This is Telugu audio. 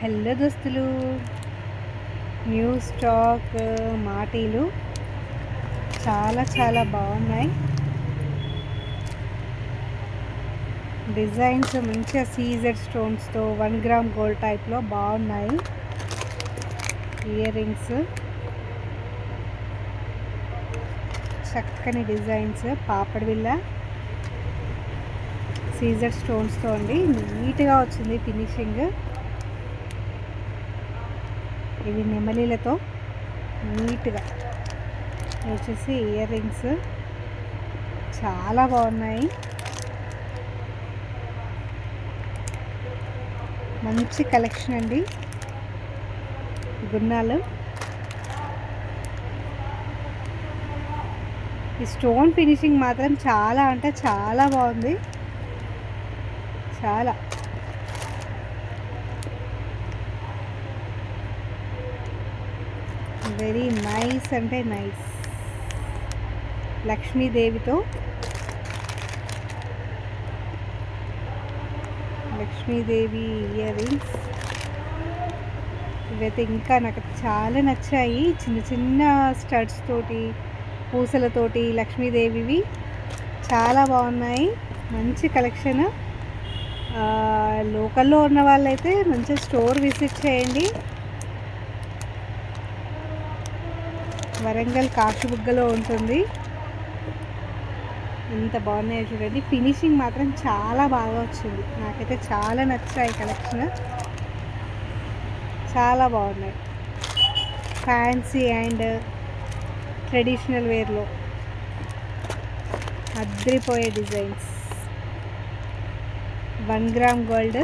హలో దోస్తులు, న్యూ స్టాక్ మాటీలు చాలా చాలా బాగున్నాయి. డిజైన్స్ మంచిగా సీజర్ స్టోన్స్తో 1 గ్రామ్ గోల్డ్ టైప్లో బాగున్నాయి. ఇయర్ రింగ్స్ చక్కని డిజైన్స్, పాపడి బిళ్ళ సీజర్ స్టోన్స్తో అండి. నీట్గా వచ్చింది ఫినిషింగ్. ఇవి నెమలీలతో నీట్గా వచ్చేసి ఇయర్ రింగ్స్ చాలా బాగున్నాయి. మంచి కలెక్షన్ అండి. గున్నాలు, ఈ స్టోన్ ఫినిషింగ్ మాత్రం చాలా అంటే చాలా బాగుంది. చాలా వెరీ నైస్ అంటే నైస్. లక్ష్మీదేవితో లక్ష్మీదేవి ఇయర్ రింగ్స్ ఇవైతే ఇంకా నాకు చాలా నచ్చాయి. చిన్న చిన్న స్టడ్స్ తోటి, పూసలతోటి లక్ష్మీదేవివి చాలా బాగున్నాయి. మంచి కలెక్షన్. లోకల్లో ఉన్న వాళ్ళైతే మంచిగా స్టోర్ విజిట్ చేయండి. వరంగల్ కాశీబుగ్గలో ఉంటుంది. ఎంత బాగున్నాయో చూడండి. ఫినిషింగ్ మాత్రం చాలా బాగా వచ్చింది. నాకైతే చాలా నచ్చాయి కలెక్షన్. చాలా బాగున్నాయి. ఫ్యాన్సీ అండ్ ట్రెడిషనల్ వేర్లో అద్రిపోయే డిజైన్స్. 1 gram gold